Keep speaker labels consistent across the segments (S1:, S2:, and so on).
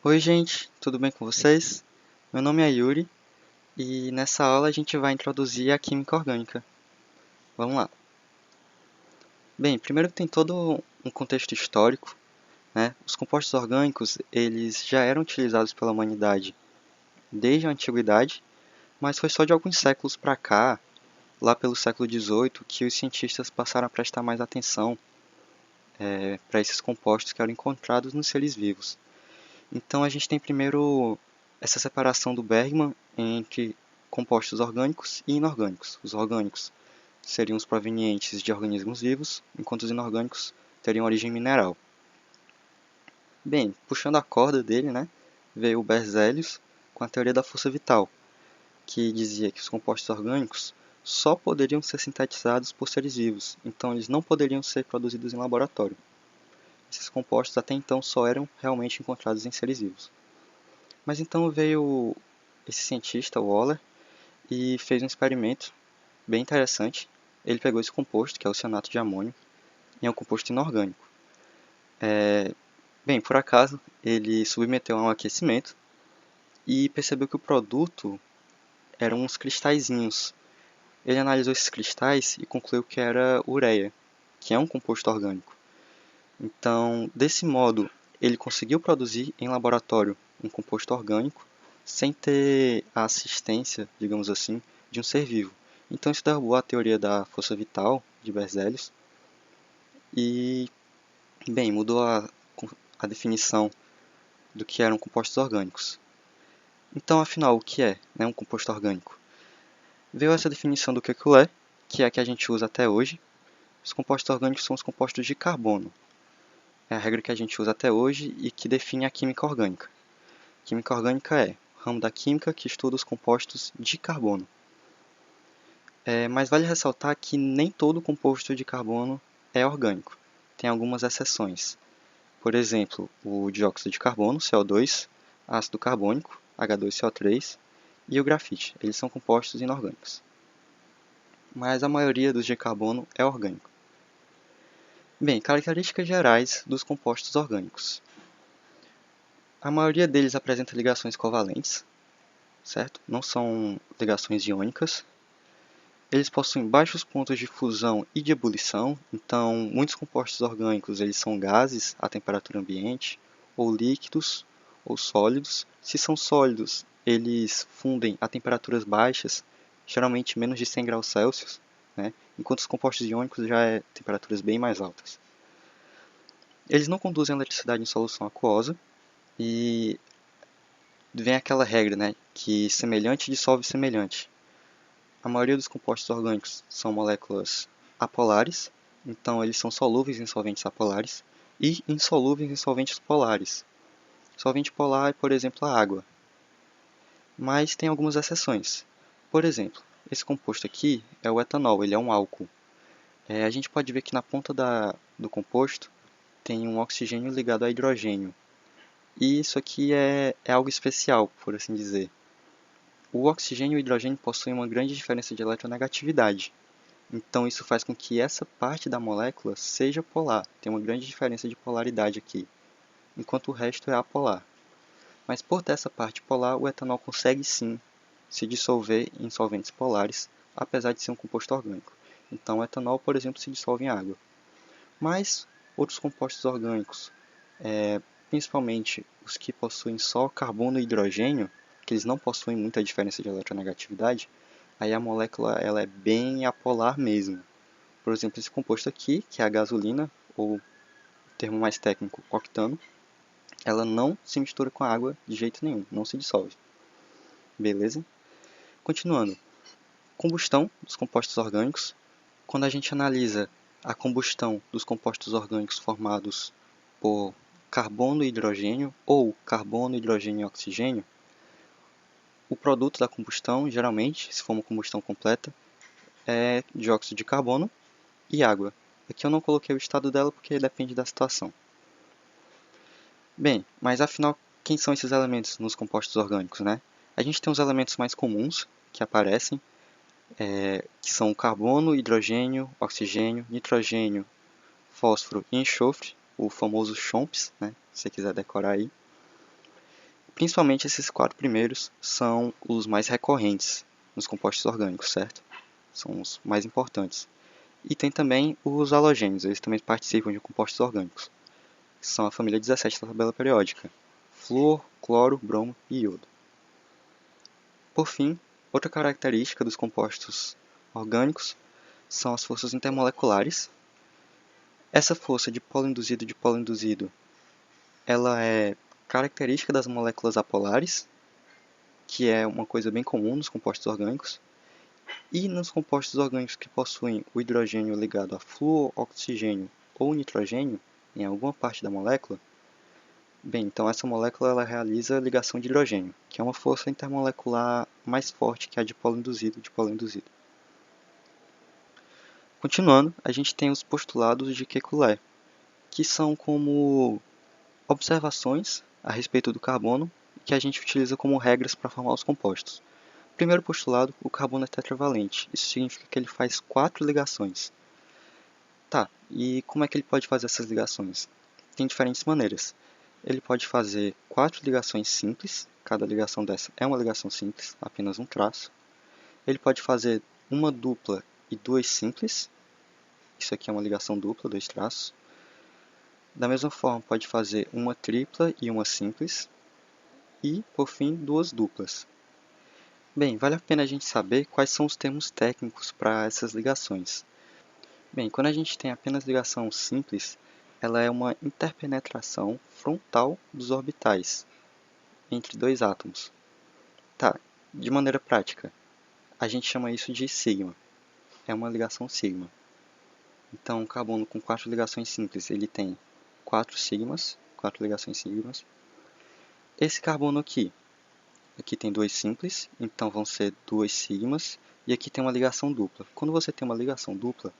S1: Oi, gente, tudo bem com vocês? Meu nome é Yuri e nessa aula a gente vai introduzir a química orgânica. Vamos lá. Bem, primeiro tem todo um contexto histórico, né? Os compostos orgânicos, eles já eram utilizados pela humanidade desde a antiguidade, mas foi só de alguns séculos para cá, lá pelo século XVIII, que os cientistas passaram a prestar mais atenção para esses compostos que eram encontrados nos seres vivos. Então a gente tem primeiro essa separação do Bergman entre compostos orgânicos e inorgânicos. Os orgânicos seriam os provenientes de organismos vivos, enquanto os inorgânicos teriam origem mineral. Bem, puxando a corda dele, né, veio o Berzelius com a teoria da força vital, que dizia que os compostos orgânicos só poderiam ser sintetizados por seres vivos, então eles não poderiam ser produzidos em laboratório. Esses compostos até então só eram realmente encontrados em seres vivos. Mas então veio esse cientista, o Waller, e fez um experimento bem interessante. Ele pegou esse composto, que é o cianato de amônio, e é um composto inorgânico. Bem, por acaso, ele submeteu a um aquecimento e percebeu que o produto eram uns cristalzinhos. Ele analisou esses cristais e concluiu que era ureia, que é um composto orgânico. Então, desse modo, ele conseguiu produzir em laboratório um composto orgânico sem ter a assistência, digamos assim, de um ser vivo. Então isso derrubou a teoria da força vital de Berzelius e, bem, mudou a definição do que eram compostos orgânicos. Então, afinal, o que é, né, um composto orgânico? Veio essa definição do que é, que é a que a gente usa até hoje. Os compostos orgânicos são os compostos de carbono. É a regra que a gente usa até hoje e que define a química orgânica. Química orgânica é o ramo da química que estuda os compostos de carbono. Mas vale ressaltar que nem todo composto de carbono é orgânico. Tem algumas exceções. Por exemplo, o dióxido de carbono, CO2, ácido carbônico, H2CO3, e o grafite. Eles são compostos inorgânicos. Mas a maioria dos de carbono é orgânico. Bem, características gerais dos compostos orgânicos. A maioria deles apresenta ligações covalentes, certo? Não são ligações iônicas. Eles possuem baixos pontos de fusão e de ebulição, então muitos compostos orgânicos eles são gases à temperatura ambiente, ou líquidos, ou sólidos. Se são sólidos, eles fundem a temperaturas baixas, geralmente menos de 100 graus Celsius, né? Enquanto os compostos iônicos já é temperaturas bem mais altas. Eles não conduzem eletricidade em solução aquosa, e vem aquela regra, né, que semelhante dissolve semelhante. A maioria dos compostos orgânicos são moléculas apolares, então eles são solúveis em solventes apolares e insolúveis em solventes polares. Solvente polar é, por exemplo, a água. Mas tem algumas exceções. Por exemplo, esse composto aqui é o etanol, ele é um álcool. A gente pode ver que na ponta do composto tem um oxigênio ligado a hidrogênio. E isso aqui é algo especial, por assim dizer. O oxigênio e o hidrogênio possuem uma grande diferença de eletronegatividade. Então isso faz com que essa parte da molécula seja polar. Tem uma grande diferença de polaridade aqui, enquanto o resto é apolar. Mas por ter essa parte polar, o etanol consegue sim se dissolver em solventes polares, apesar de ser um composto orgânico. Então o etanol, por exemplo, se dissolve em água. Mas outros compostos orgânicos, principalmente os que possuem só carbono e hidrogênio, que eles não possuem muita diferença de eletronegatividade, aí a molécula ela é bem apolar mesmo. Por exemplo, esse composto aqui, que é a gasolina, ou termo mais técnico, octano, ela não se mistura com a água de jeito nenhum, não se dissolve. Beleza? Continuando. Combustão dos compostos orgânicos. Quando a gente analisa a combustão dos compostos orgânicos formados por carbono e hidrogênio, ou carbono, hidrogênio e oxigênio, o produto da combustão, geralmente, se for uma combustão completa, é dióxido de carbono e água. Aqui eu não coloquei o estado dela porque depende da situação. Bem, mas afinal, quem são esses elementos nos compostos orgânicos, né? A gente tem os elementos mais comuns que aparecem, que são o carbono, hidrogênio, oxigênio, nitrogênio, fósforo e enxofre, o famoso CHOMPS, né? Se você quiser decorar aí. Principalmente esses 4 primeiros são os mais recorrentes nos compostos orgânicos, certo? São os mais importantes. E tem também os halogênios, eles também participam de compostos orgânicos. São a família 17 da tabela periódica: flúor, cloro, bromo e iodo. Por fim, outra característica dos compostos orgânicos são as forças intermoleculares. Essa força de polo induzido, ela é característica das moléculas apolares, que é uma coisa bem comum nos compostos orgânicos. E nos compostos orgânicos que possuem o hidrogênio ligado a flúor, oxigênio ou nitrogênio em alguma parte da molécula, bem, então essa molécula ela realiza a ligação de hidrogênio, que é uma força intermolecular mais forte que a de polo induzido. Continuando, a gente tem os postulados de Kekulé, que são como observações a respeito do carbono que a gente utiliza como regras para formar os compostos. Primeiro postulado, o carbono é tetravalente. Isso significa que ele faz 4 ligações. Tá, e como é que ele pode fazer essas ligações? Tem diferentes maneiras. Ele pode fazer 4 ligações simples, cada ligação dessa é uma ligação simples, apenas um traço. Ele pode fazer uma dupla e 2 simples, isso aqui é uma ligação dupla, 2 traços. Da mesma forma, pode fazer uma tripla e uma simples. E, por fim, 2 duplas. Bem, vale a pena a gente saber quais são os termos técnicos para essas ligações. Bem, quando a gente tem apenas ligação simples, ela é uma interpenetração frontal dos orbitais entre 2 átomos. Tá, de maneira prática, a gente chama isso de sigma. É uma ligação sigma. Então, o carbono com 4 ligações simples, ele tem 4 sigmas, 4 ligações sigmas. Esse carbono aqui tem 2 simples, então vão ser 2 sigmas, e aqui tem uma ligação dupla. Quando você tem uma ligação dupla,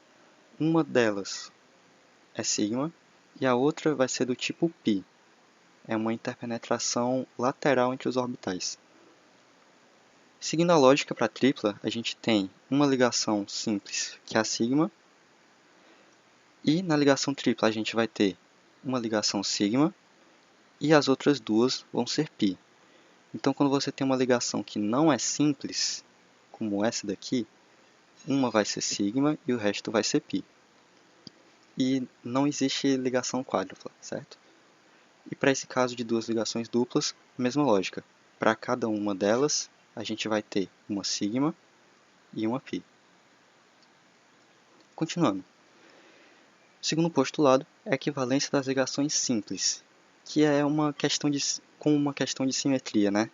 S1: uma delas é sigma e a outra vai ser do tipo π. É uma interpenetração lateral entre os orbitais. Seguindo a lógica para a tripla, a gente tem uma ligação simples, que é a sigma, e na ligação tripla a gente vai ter uma ligação sigma, e as outras duas vão ser π. Então, quando você tem uma ligação que não é simples, como essa daqui, uma vai ser sigma e o resto vai ser π. E não existe ligação quádrupla, certo? E para esse caso de 2 ligações duplas, mesma lógica. Para cada uma delas, a gente vai ter uma sigma e uma π. Continuando. O segundo postulado é a equivalência das ligações simples, que é uma questão de simetria, né?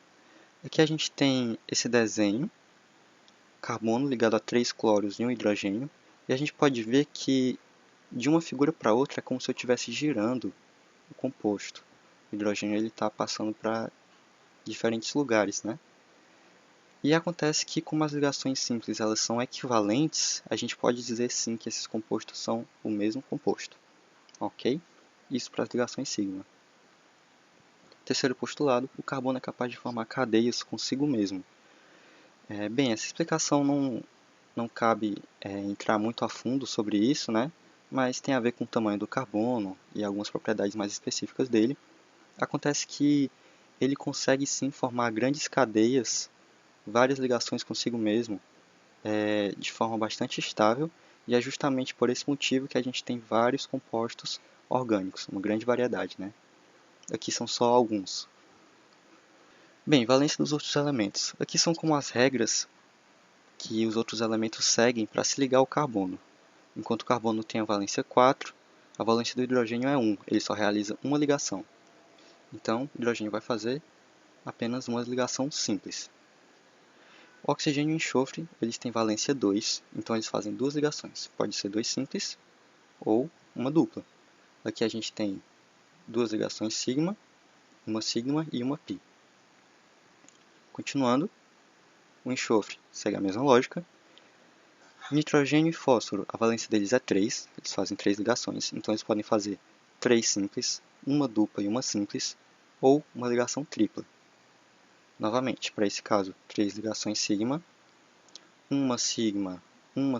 S1: Aqui a gente tem esse desenho, carbono ligado a 3 cloros e um hidrogênio, e a gente pode ver que de uma figura para outra é como se eu estivesse girando o composto. O hidrogênio está passando para diferentes lugares, né? E acontece que, como as ligações simples elas são equivalentes, a gente pode dizer sim que esses compostos são o mesmo composto. Ok? Isso para as ligações sigma. Terceiro postulado, o carbono é capaz de formar cadeias consigo mesmo. Bem, essa explicação não cabe entrar muito a fundo sobre isso, né? Mas tem a ver com o tamanho do carbono e algumas propriedades mais específicas dele. Acontece que ele consegue sim formar grandes cadeias, várias ligações consigo mesmo, de forma bastante estável, e é justamente por esse motivo que a gente tem vários compostos orgânicos, uma grande variedade, né? Aqui são só alguns. Bem, valência dos outros elementos. Aqui são como as regras que os outros elementos seguem para se ligar ao carbono. Enquanto o carbono tem a valência 4, a valência do hidrogênio é 1, ele só realiza uma ligação. Então, o hidrogênio vai fazer apenas uma ligação simples. O oxigênio e o enxofre, eles têm valência 2, então eles fazem 2 ligações. Pode ser 2 simples ou uma dupla. Aqui a gente tem 2 ligações sigma e uma π. Continuando, o enxofre segue a mesma lógica. Nitrogênio e fósforo, a valência deles é 3, eles fazem 3 ligações, então eles podem fazer 3 simples, uma dupla e uma simples, ou uma ligação tripla. Novamente, para esse caso, 3 ligações sigma, uma sigma, uma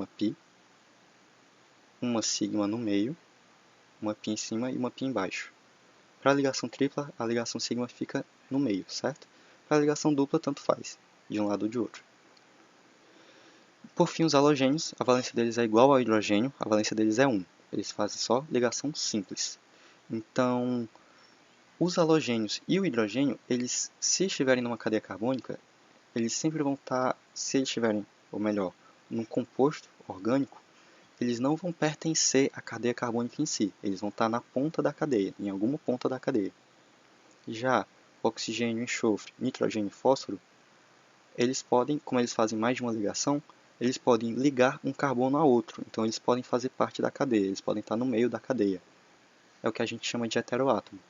S1: π, uma sigma no meio, uma π em cima e uma π embaixo. Para a ligação tripla, a ligação sigma fica no meio, certo? Para a ligação dupla, tanto faz, de um lado ou de outro. Por fim, os halogênios, a valência deles é igual ao hidrogênio, a valência deles é 1. Eles fazem só ligação simples. Então, os halogênios e o hidrogênio, eles, se estiverem numa cadeia carbônica, eles sempre vão estar, se eles estiverem, ou melhor, num composto orgânico, eles não vão pertencer à cadeia carbônica em si. Eles vão estar na ponta da cadeia, em alguma ponta da cadeia. Já oxigênio, enxofre, nitrogênio e fósforo, eles podem, como eles fazem mais de uma ligação, eles podem ligar um carbono a outro. Então, eles podem fazer parte da cadeia, eles podem estar no meio da cadeia. É o que a gente chama de heteroátomo.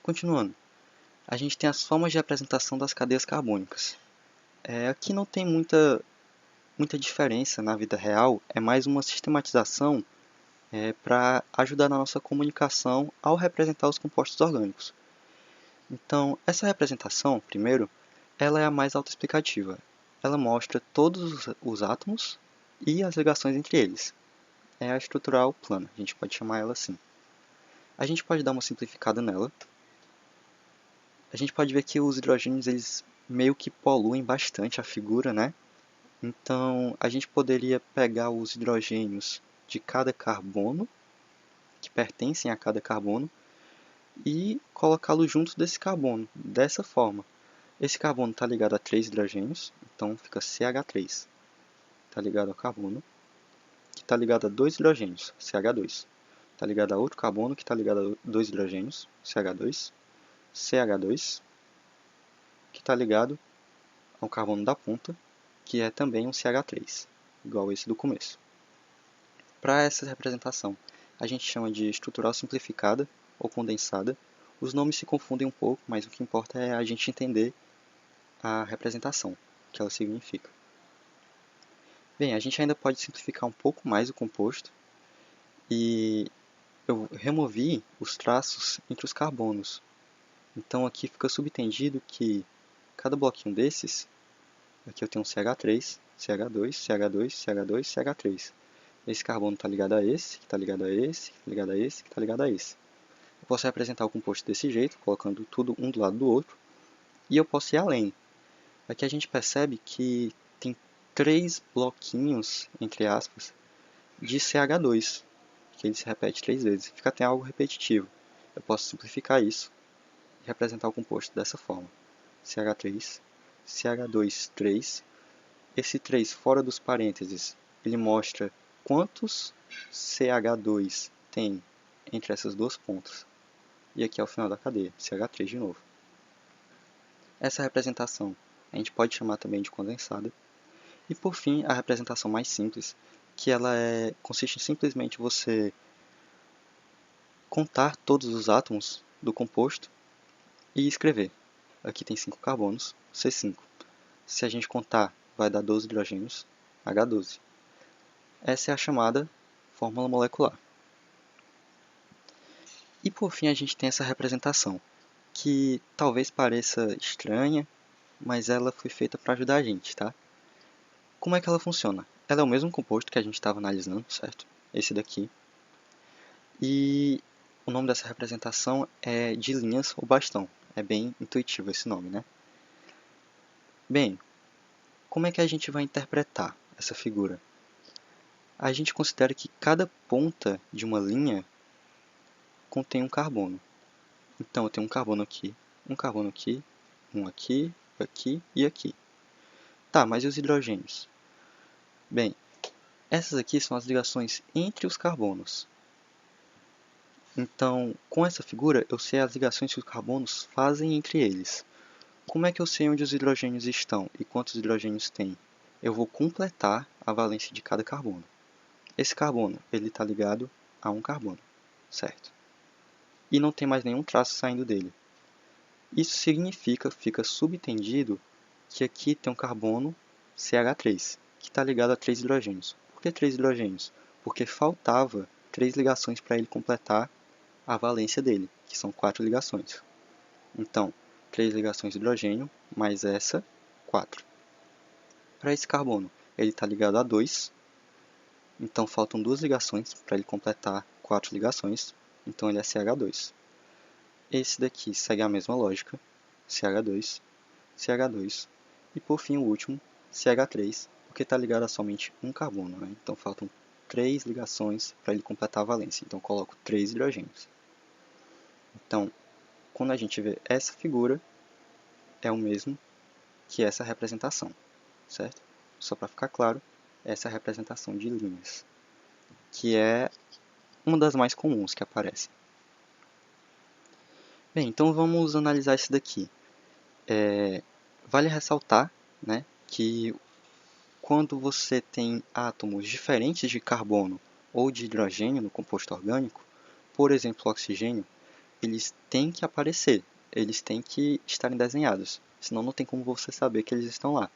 S1: Continuando, a gente tem as formas de apresentação das cadeias carbônicas. Aqui não tem muita diferença na vida real, é mais uma sistematização para ajudar na nossa comunicação ao representar os compostos orgânicos. Então, essa representação, primeiro, ela é a mais autoexplicativa. Ela mostra todos os átomos e as ligações entre eles. É a estrutural plana, a gente pode chamar ela assim. A gente pode dar uma simplificada nela. A gente pode ver que os hidrogênios eles meio que poluem bastante a figura, né? Então, a gente poderia pegar os hidrogênios de cada carbono, que pertencem a cada carbono, e colocá-los juntos desse carbono, dessa forma. Esse carbono está ligado a 3 hidrogênios, então fica CH3. Está ligado ao carbono, que está ligado a 2 hidrogênios, CH2. Está ligado a outro carbono, que está ligado a 2 hidrogênios, CH2. CH2, que está ligado ao carbono da ponta, que é também um CH3, igual esse do começo. Para essa representação, a gente chama de estrutural simplificada ou condensada. Os nomes se confundem um pouco, mas o que importa é a gente entender a representação, o que ela significa. Bem, a gente ainda pode simplificar um pouco mais o composto e eu removi os traços entre os carbonos. Então aqui fica subentendido que cada bloquinho desses, aqui eu tenho um CH3, CH2, CH2, CH2, CH3. Esse carbono está ligado a esse, que está ligado a esse, que está ligado a esse, que está ligado a esse. Eu posso representar o composto desse jeito, colocando tudo um do lado do outro, e eu posso ir além. Aqui a gente percebe que tem 3 bloquinhos, entre aspas, de CH2, que ele se repete 3 vezes. Fica até algo repetitivo. Eu posso simplificar isso e representar o composto dessa forma. CH3, CH2, 3. Esse 3 fora dos parênteses, ele mostra quantos CH2 tem entre essas duas pontas. E aqui é o final da cadeia, CH3 de novo. Essa representação a gente pode chamar também de condensada. E por fim, a representação mais simples, que ela consiste em simplesmente você contar todos os átomos do composto e escrever. Aqui tem 5 carbonos, C5. Se a gente contar, vai dar 12 hidrogênios, H12. Essa é a chamada fórmula molecular. E por fim a gente tem essa representação, que talvez pareça estranha, mas ela foi feita para ajudar a gente, tá? Como é que ela funciona? Ela é o mesmo composto que a gente estava analisando, certo? Esse daqui. E o nome dessa representação é de linhas ou bastão. É bem intuitivo esse nome, né? Bem, como é que a gente vai interpretar essa figura? A gente considera que cada ponta de uma linha contém um carbono. Então, eu tenho um carbono aqui, um aqui, aqui e aqui. Tá, mas e os hidrogênios? Bem, essas aqui são as ligações entre os carbonos. Então, com essa figura, eu sei as ligações que os carbonos fazem entre eles. Como é que eu sei onde os hidrogênios estão e quantos hidrogênios tem? Eu vou completar a valência de cada carbono. Esse carbono ele está ligado a um carbono, certo? E não tem mais nenhum traço saindo dele. Isso significa, fica subentendido, que aqui tem um carbono CH3, que está ligado a 3 hidrogênios. Por que 3 hidrogênios? Porque faltava 3 ligações para ele completar a valência dele, que são 4 ligações. Então, 3 ligações de hidrogênio, mais essa, 4. Para esse carbono, ele está ligado a 2, então faltam 2 ligações para ele completar 4 ligações. então ele é CH2. Esse daqui segue a mesma lógica, CH2, CH2, e por fim o último, CH3, porque está ligado a somente um carbono, né? Então faltam 3 ligações para ele completar a valência, então eu coloco 3 hidrogênios. Então, quando a gente vê essa figura, é o mesmo que essa representação, certo? Só para ficar claro, essa é a representação de linhas, que é uma das mais comuns que aparece. Bem, então vamos analisar isso daqui. Vale ressaltar, né, que quando você tem átomos diferentes de carbono ou de hidrogênio no composto orgânico, por exemplo, o oxigênio, eles têm que aparecer, eles têm que estarem desenhados, senão não tem como você saber que eles estão lá.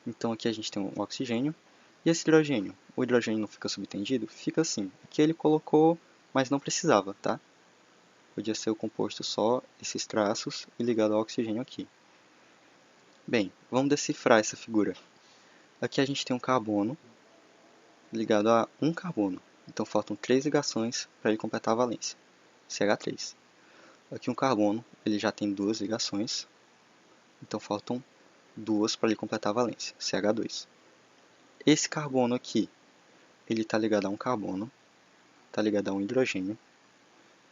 S1: Então aqui a gente tem um oxigênio e esse hidrogênio. O hidrogênio não fica subtendido? Fica assim. Aqui ele colocou, mas não precisava, tá? Podia ser o composto só esses traços e ligado ao oxigênio aqui. Bem, vamos decifrar essa figura. Aqui a gente tem um carbono ligado a um carbono. Então faltam 3 ligações para ele completar a valência, CH3. Aqui um carbono, ele já tem 2 ligações, então faltam 2 para ele completar a valência, CH2. Esse carbono aqui, ele está ligado a um carbono, está ligado a um hidrogênio,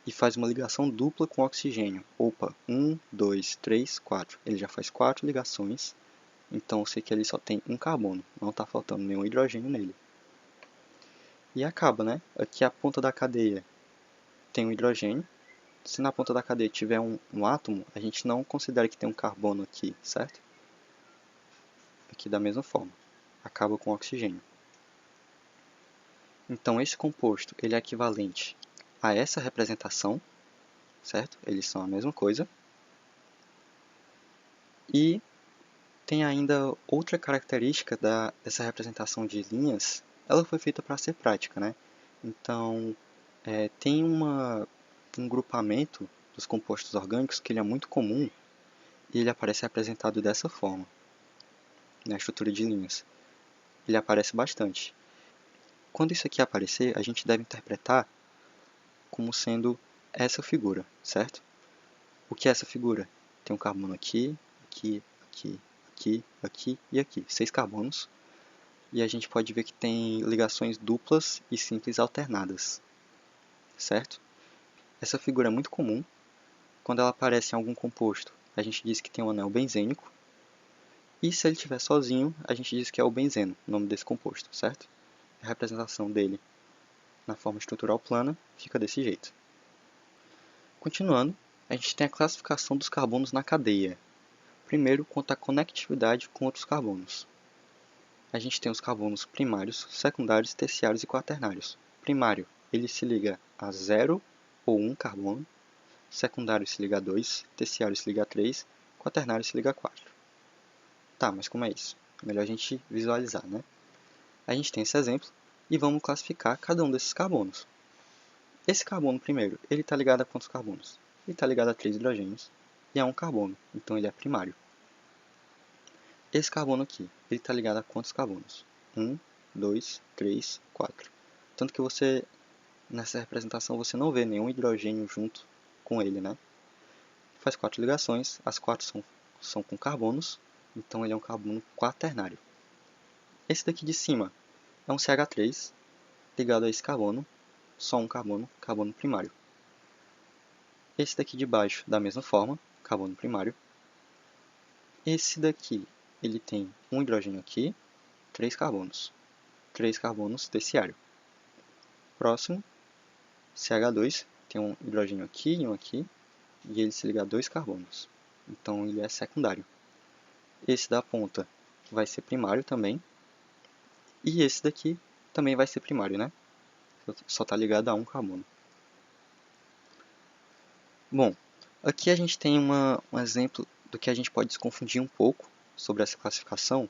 S1: e faz uma ligação dupla com oxigênio. Opa, 1, 2, 3, 4. Ele já faz 4 ligações, então eu sei que ele só tem um carbono, não está faltando nenhum hidrogênio nele. E acaba, né? Aqui a ponta da cadeia tem um hidrogênio. Se na ponta da cadeia tiver um átomo, a gente não considera que tem um carbono aqui, certo? Aqui da mesma forma, acaba com oxigênio. Então esse composto ele é equivalente a essa representação, certo? Eles são a mesma coisa. E tem ainda outra característica dessa representação de linhas, ela foi feita para ser prática, né? Então, tem um grupamento dos compostos orgânicos que ele é muito comum e ele aparece representado dessa forma, na estrutura de linhas. Ele aparece bastante. Quando isso aqui aparecer, a gente deve interpretar como sendo essa figura, certo? O que é essa figura? Tem um carbono aqui, aqui, aqui, aqui, aqui e aqui. 6 carbonos. E a gente pode ver que tem ligações duplas e simples alternadas, certo? Essa figura é muito comum. Quando ela aparece em algum composto, a gente diz que tem um anel benzênico. E se ele estiver sozinho, a gente diz que é o benzeno, o nome desse composto, certo? A representação dele na forma estrutural plana fica desse jeito. Continuando, a gente tem a classificação dos carbonos na cadeia. Primeiro, quanto à conectividade com outros carbonos. A gente tem os carbonos primários, secundários, terciários e quaternários. Primário, ele se liga a 0 ou 1 carbono. Secundário se liga a 2, terciário se liga a 3, quaternário se liga a 4. Tá, mas como é isso? É melhor a gente visualizar, né? A gente tem esse exemplo e vamos classificar cada um desses carbonos. Esse carbono primeiro, ele está ligado a quantos carbonos? Ele está ligado a 3 hidrogênios e a um carbono, então ele é primário. Esse carbono aqui, ele está ligado a quantos carbonos? 1, 2, 3, 4. Tanto que você, nessa representação, você não vê nenhum hidrogênio junto com ele, né? Faz 4 ligações, as 4 são com carbonos, então ele é um carbono quaternário. Esse daqui de cima é um CH3 ligado a esse carbono, só um carbono, carbono primário. Esse daqui de baixo, da mesma forma, carbono primário. Esse daqui, ele tem um hidrogênio aqui, 3 carbonos terciário. Próximo, CH2, tem um hidrogênio aqui e um aqui, e ele se liga a 2 carbonos. Então ele é secundário. Esse da ponta vai ser primário também. E esse daqui também vai ser primário, né? Só está ligado a um carbono. Bom, aqui a gente tem um exemplo do que a gente pode se confundir um pouco sobre essa classificação,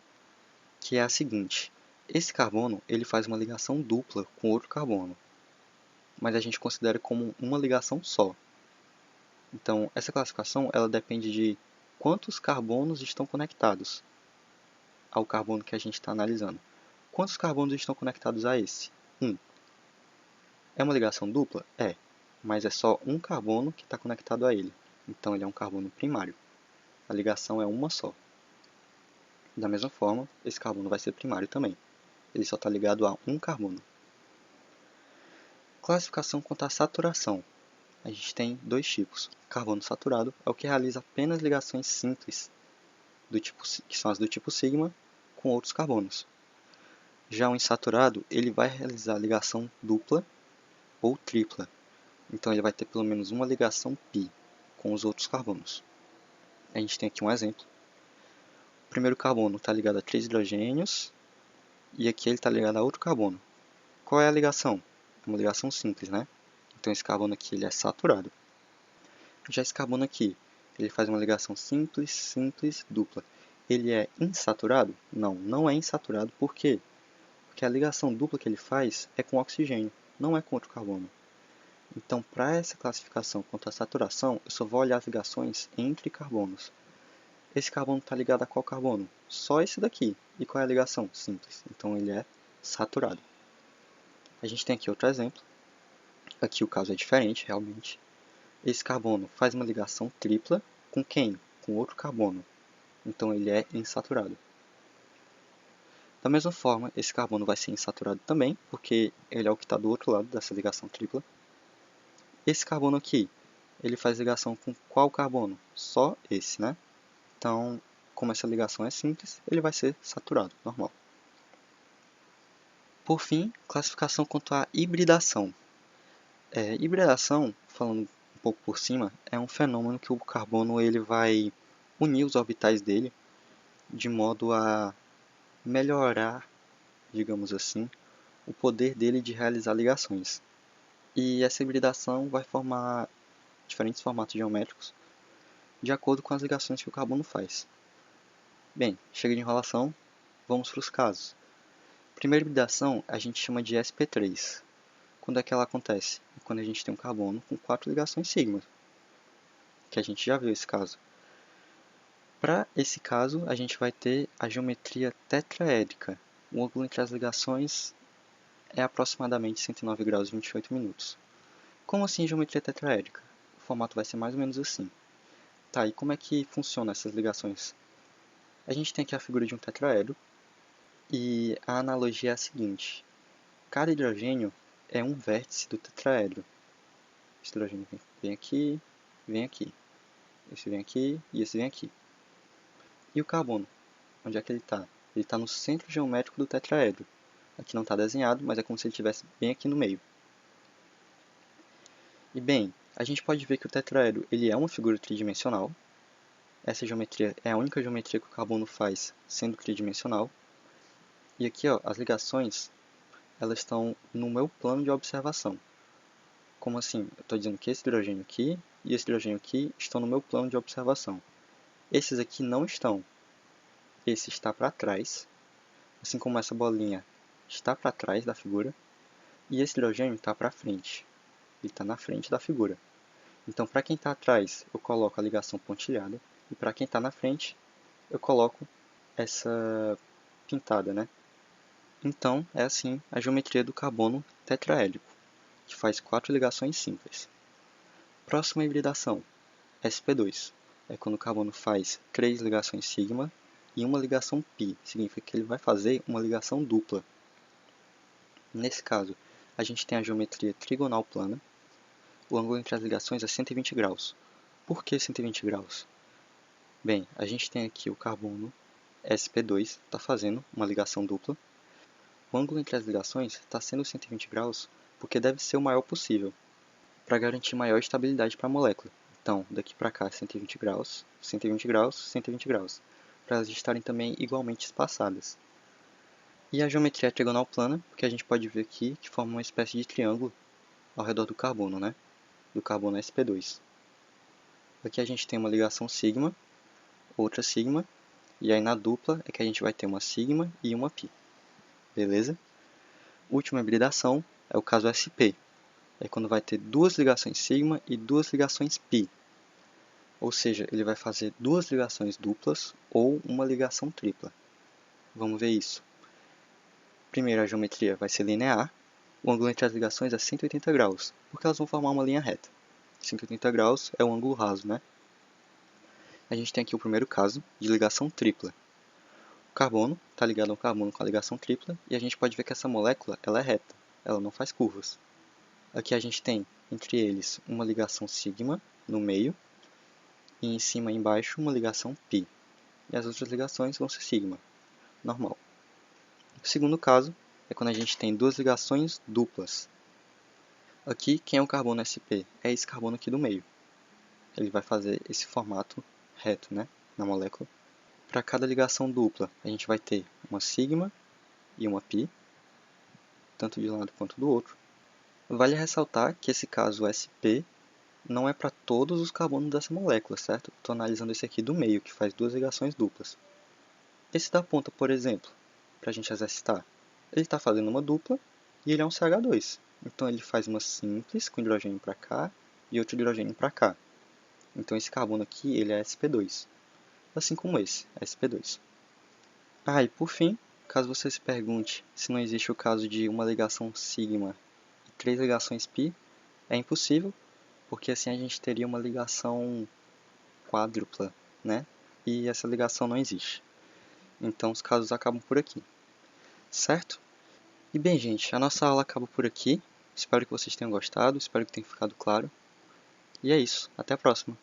S1: que é a seguinte. Esse carbono ele faz uma ligação dupla com outro carbono, mas a gente considera como uma ligação só. Então, essa classificação ela depende de quantos carbonos estão conectados ao carbono que a gente está analisando. Quantos carbonos estão conectados a esse? 1. É uma ligação dupla? É. mas é só um carbono que está conectado a ele. Então ele é um carbono primário. A ligação é uma só. Da mesma forma, esse carbono vai ser primário também. Ele só está ligado a um carbono. Classificação quanto à saturação. A gente tem dois tipos. Carbono saturado é o que realiza apenas ligações simples, que são as do tipo sigma, com outros carbonos. Já o insaturado, ele vai realizar ligação dupla ou tripla. Então ele vai ter pelo menos uma ligação π com os outros carbonos. A gente tem aqui um exemplo. O primeiro carbono está ligado a 3 hidrogênios e aqui ele está ligado a outro carbono. Qual é a ligação? É uma ligação simples, né? Então esse carbono aqui ele é saturado. Já esse carbono aqui, ele faz uma ligação simples, simples, dupla. Ele é insaturado? Não, não é insaturado. Por quê? Porque a ligação dupla que ele faz é com oxigênio, não é com outro carbono. Então, para essa classificação quanto à saturação, eu só vou olhar as ligações entre carbonos. Esse carbono está ligado a qual carbono? Só esse daqui. E qual é a ligação? Simples. Então, ele é saturado. A gente tem aqui outro exemplo. Aqui o caso é diferente, realmente. Esse carbono faz uma ligação tripla com quem? Com outro carbono. Então ele é insaturado. Da mesma forma, esse carbono vai ser insaturado também, porque ele é o que está do outro lado dessa ligação tripla. Esse carbono aqui, ele faz ligação com qual carbono? Só esse, né? Então, como essa ligação é simples, ele vai ser saturado, normal. Por fim, classificação quanto à hibridação. Hibridação, falando um pouco por cima, é um fenômeno que o carbono ele vai unir os orbitais dele de modo a melhorar, digamos assim, o poder dele de realizar ligações. E essa hibridação vai formar diferentes formatos geométricos de acordo com as ligações que o carbono faz. Bem, chega de enrolação, vamos para os casos. Primeira hibridação a gente chama de sp3. Quando é que ela acontece? Quando a gente tem um carbono com 4 ligações sigma, que a gente já viu esse caso. Para esse caso, a gente vai ter a geometria tetraédrica. O ângulo entre as ligações é aproximadamente 109 graus e 28 minutos. Como assim geometria tetraédrica? O formato vai ser mais ou menos assim. Tá, e como é que funcionam essas ligações? A gente tem aqui a figura de um tetraedro, e a analogia é a seguinte. Cada hidrogênio é um vértice do tetraedro. Esse hidrogênio vem aqui, vem aqui. Esse vem aqui e esse vem aqui. E o carbono? Onde é que ele está? Ele está no centro geométrico do tetraedro. Aqui não está desenhado, mas é como se ele estivesse bem aqui no meio. E bem, a gente pode ver que o tetraedro ele é uma figura tridimensional. Essa geometria é a única geometria que o carbono faz sendo tridimensional. E aqui, ó, as ligações elas estão no meu plano de observação. Como assim? Eu estou dizendo que esse hidrogênio aqui e esse hidrogênio aqui estão no meu plano de observação. Esses aqui não estão. Esse está para trás, assim como essa bolinha está para trás da figura, e esse hidrogênio está para frente. Ele está na frente da figura. Então, para quem está atrás, eu coloco a ligação pontilhada, e para quem está na frente, eu coloco essa pintada, né? Então, é assim a geometria do carbono tetraédrico, que faz 4 ligações simples. Próxima hibridação, sp2. É quando o carbono faz 3 ligações sigma e uma ligação π. Significa que ele vai fazer uma ligação dupla. Nesse caso, a gente tem a geometria trigonal plana. O ângulo entre as ligações é 120 graus. Por que 120 graus? Bem, a gente tem aqui o carbono sp2, está fazendo uma ligação dupla. O ângulo entre as ligações está sendo 120 graus porque deve ser o maior possível, para garantir maior estabilidade para a molécula. Então, daqui para cá 120 graus, 120 graus, 120 graus, para elas estarem também igualmente espaçadas. E a geometria é trigonal plana, porque a gente pode ver aqui que forma uma espécie de triângulo ao redor do carbono, né? Do carbono sp2. Aqui a gente tem uma ligação sigma, outra sigma, e aí na dupla é que a gente vai ter uma sigma e uma π. Beleza? Última hibridação é o caso sp. É quando vai ter duas ligações sigma e duas ligações π. Ou seja, ele vai fazer duas ligações duplas ou uma ligação tripla. Vamos ver isso. Primeiro, a geometria vai ser linear. o ângulo entre as ligações é 180 graus, porque elas vão formar uma linha reta. 180 graus é o ângulo raso, né? A gente tem aqui o primeiro caso de ligação tripla. O carbono está ligado ao carbono com a ligação tripla, e a gente pode ver que essa molécula ela é reta, ela não faz curvas. Aqui a gente tem, entre eles, uma ligação sigma no meio, e em cima e embaixo uma ligação π. E as outras ligações vão ser sigma, normal. O segundo caso é quando a gente tem duas ligações duplas. Aqui, quem é o carbono sp? É esse carbono aqui do meio. Ele vai fazer esse formato reto, né, na molécula. Para cada ligação dupla, a gente vai ter uma sigma e uma π, tanto de um lado quanto do outro. Vale ressaltar que esse caso sp não é para todos os carbonos dessa molécula, certo? Estou analisando esse aqui do meio, que faz duas ligações duplas. Esse da ponta, por exemplo, para a gente exercitar, ele está fazendo uma dupla e ele é um CH2. Então ele faz uma simples com hidrogênio para cá e outro hidrogênio para cá. Então esse carbono aqui ele é sp2, assim como esse, sp2. E por fim, caso você se pergunte se não existe o caso de uma ligação sigma e três ligações π, é impossível, porque assim a gente teria uma ligação quádrupla, né? E essa ligação não existe. Então os casos acabam por aqui, certo? E bem, gente, a nossa aula acaba por aqui. Espero que vocês tenham gostado, espero que tenha ficado claro. E é isso, até a próxima!